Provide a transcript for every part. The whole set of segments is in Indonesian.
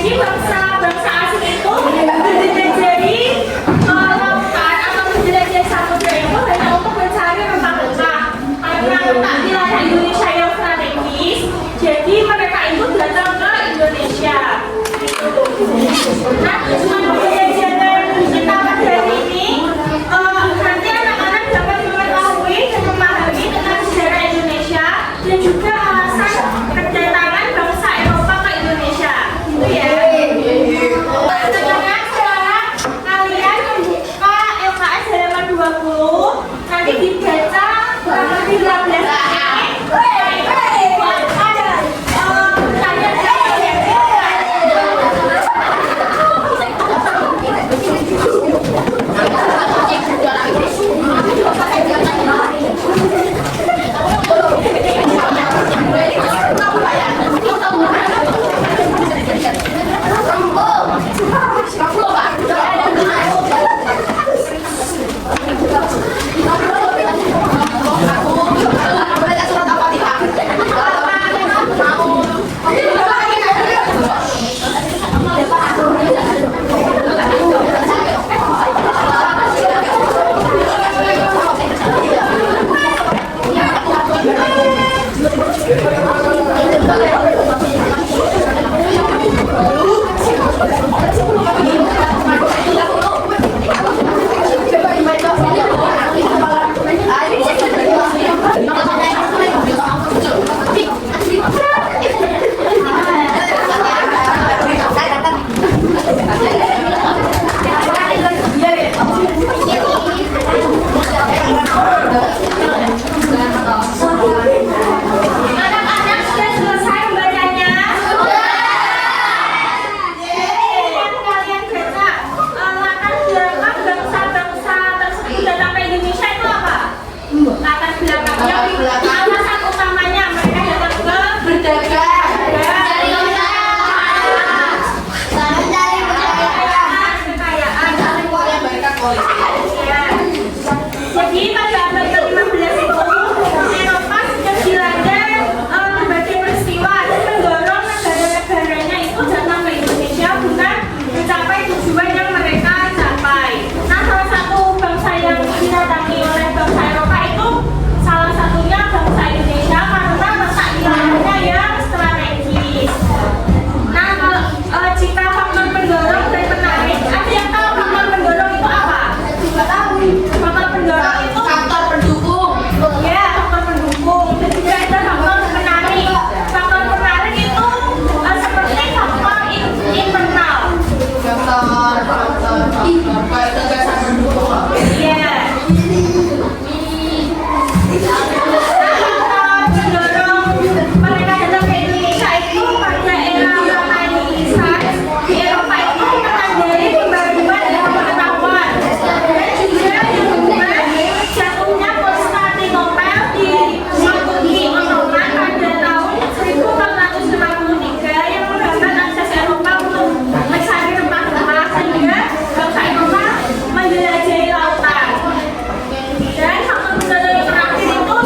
Jadi bangsa-bangsa asing itu menjelajahi lautan atau menjelajahi samudra itu hanya untuk mencari rempah-rempah. Karena letak wilayah Indonesia yang strategis, jadi mereka itu datang ke Indonesia. Nah, tujuan pembelajaran kita pada hari ini nanti anak-anak dapat mengetahui dan memahami tentang sejarah Indonesia dan juga alasan kedatangan bangsa Eropa ke Indonesia. Gitu ya. Sekarang kalian membuka LKS halaman 20, nanti dibaca kurang lebih 15 Jadi pada abad ke-15 itu Eropa sedang dilanda berbagai peristiwa dan mendorong negara-negaranya itu datang ke Indonesia guna mencapai tujuan yang mereka capai. Nah, salah satu bangsa yang didatangi oleh bangsa Eropa itu salah satunya bangsa Indonesia karena letak wilayahnya yang strategis. Nah, jika faktor pendorong dan penarik, ada yang tahu faktor pendorong itu apa? Juga tahu. Faktor pendorong itu faktor pendukung. ya, faktor pendukung. Dan juga ada faktor penarik. Faktor penarik itu seperti faktor internal. Faktor kayak tegasan pendukung. Iya. Faktor pendorong mereka datang ke Indonesia itu pada era Renaissance di Eropa itu menandai pembaruan dan pengetahuan. Dan juga dengan jatuhnya Konstantinopel di Turki Ottoman pada tahun 1453 yang menghambat akses Eropa untuk mencari rempah-rempah sehingga bangsa Eropa menjelajahi lautan. Dan faktor pendorong yang terakhir itu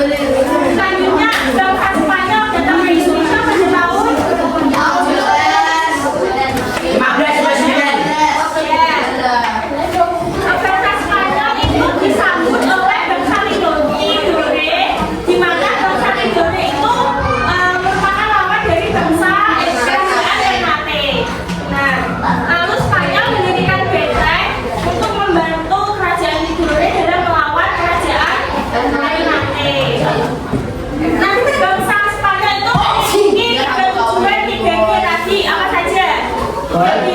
Selanjutnya, bangsa Spanyol datang ke Indonesia pada tahun 1599. bangsa Spanyol itu disambut oleh bangsa Tidore, di mana bangsa Tidore itu merupakan lawan dari bangsa kerajaan Ternate. Nah, lalu Spanyol mendirikan benteng untuk membantu kerajaan Tidore dalam melawan kerajaan Ternate. Nah, bangsa Spanyol itu memiliki bertujuan 3G tadi, apa saja? 3G.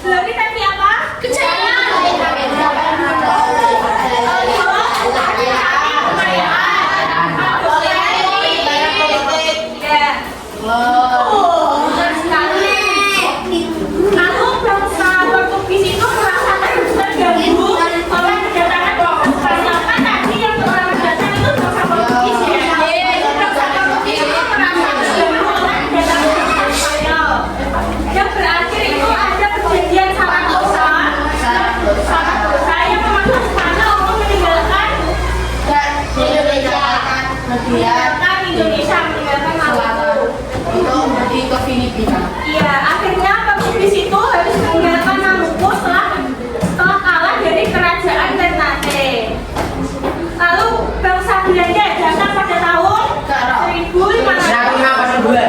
Glory tadi apa? Lalu bangsa Portugis itu merasa terganggu oleh kedatangan bangsa Spanyol. Kan tadi yang pertama datang itu bangsa Portugis ya. Bangsa Portugis itu merasa terganggu oleh kedatangan bangsa Spanyol. Yang berakhir itu ada perjanjian Saragossa yang memaksa Spanyol untuk meninggalkan Indonesia, meninggalkan Maluku. Untuk pergi ke Filipina. Iya, akhirnya Portugis itu harus meninggalkan Maluku setelah kalah dari kerajaan Ternate. Lalu bangsa Belanda datang pada tahun 1590.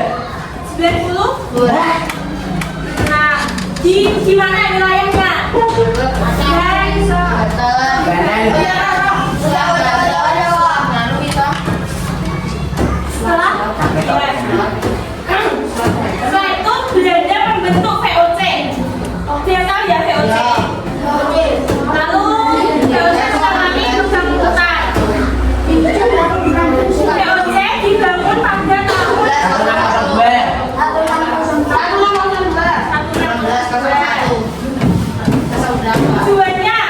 Nah, di mana wilayahnya? Setelah itu Belanda membentuk VOC. Dia tahu ya VOC. Lalu VOC mengalami kebangunan. VOC dibangun pada tahun 1602. Tujuannya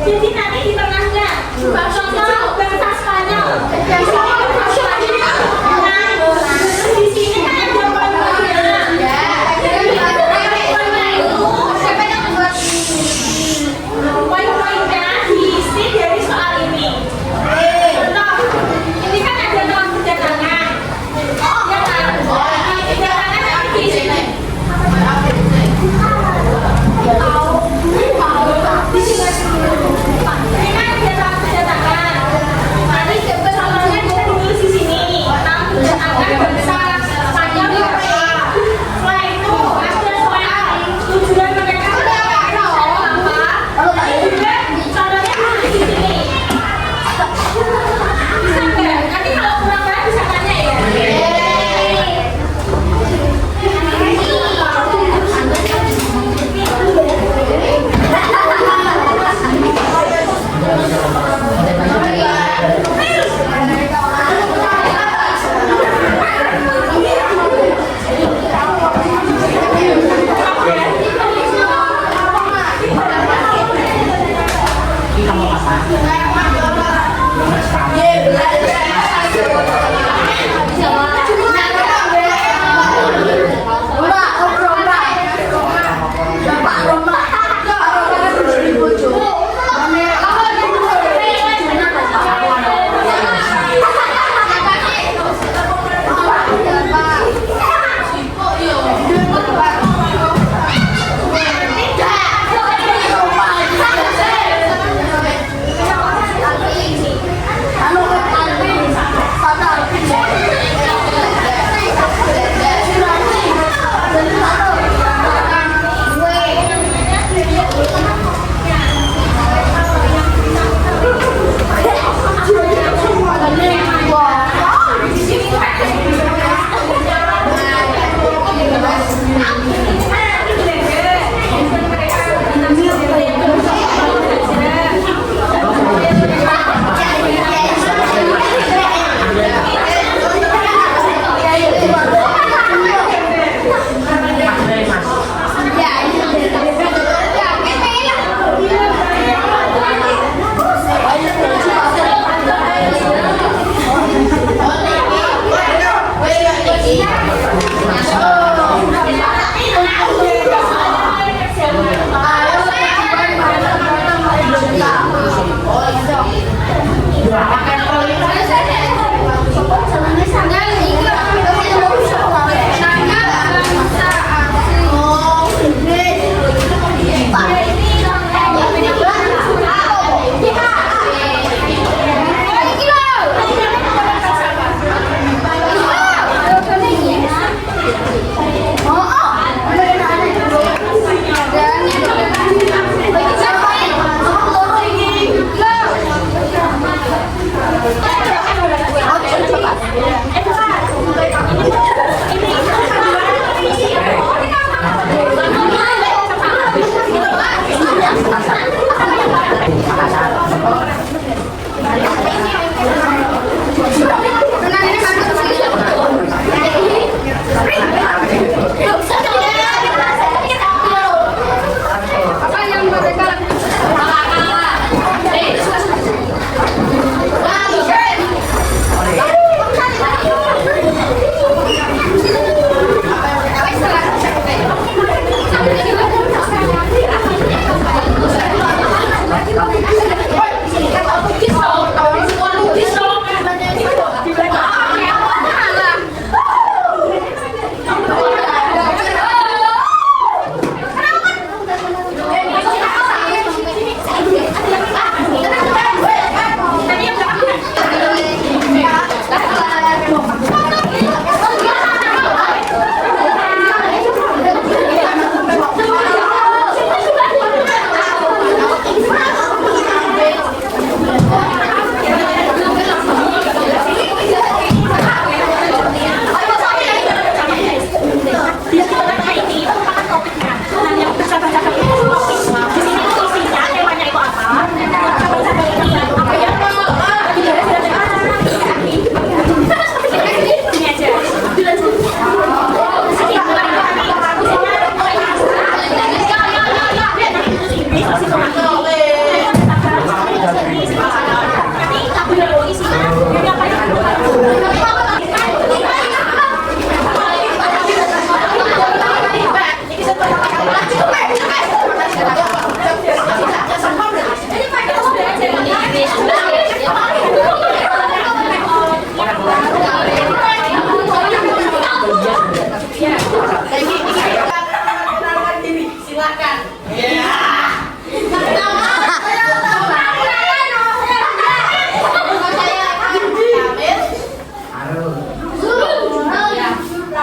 Jadi nanti di tengahnya contoh bahasa Spanyol. Di sini kan ada poin-poinnya diisi dari soal ini. Contoh, ini kan ada dalam perjalanan. Ya kan? Perjalanan yang diisi.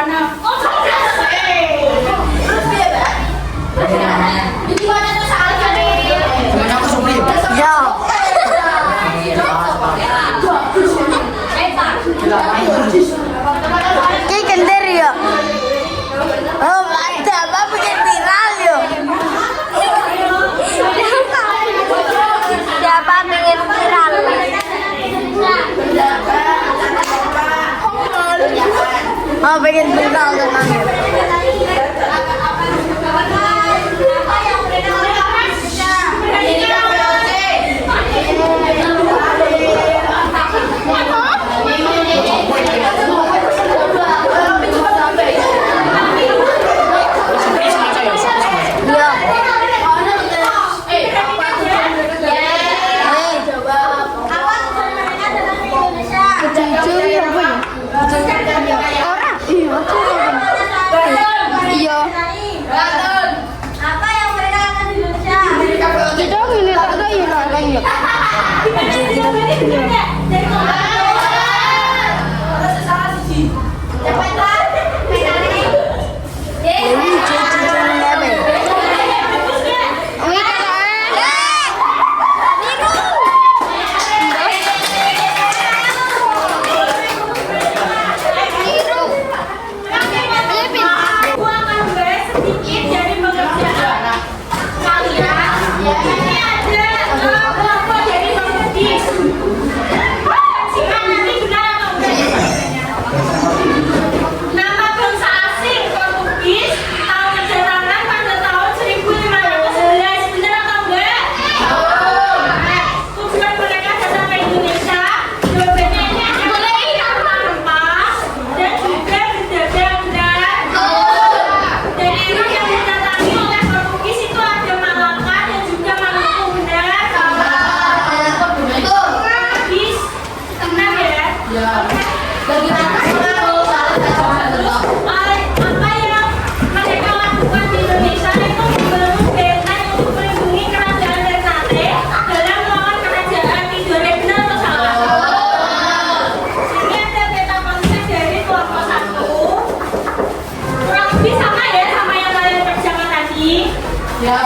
sana. Oh, Terus dia, Mbak? Jadi mana tuh soalnya nih? Gimana aku supli? Yo. Kayak gender yo. Oh, ada apa bikin viral yo? Siapa pengen viral? Oh, pengen viral tenang. Apa yang mereka lakukan di Indonesia? Aku akan membahas sedikit dari pekerjaan kalian. Ini ada kelompok dari pemudis. Siapa nanti benar atau enggak? Nama bangsa asing Portugis, tahun kedatangan pada tahun 1511. Benar atau enggak? Tujuan mereka datang ke Indonesia. Jawabannya ini ada rempah-rempah dan juga berdagang dan daerah yang didatangi oleh Portugis itu ada Malaka dan juga Maluku. Benar? Habis tenang ya. Apa yang mereka lakukan di Indonesia itu membangun benteng untuk melindungi kerajaan Ternate dalam melawan kerajaan Tidore. Benar atau salah? Ini ada peta konsep dari kelompok 1. Kurang lebih sama ya sama yang kalian kerjakan tadi. Ya,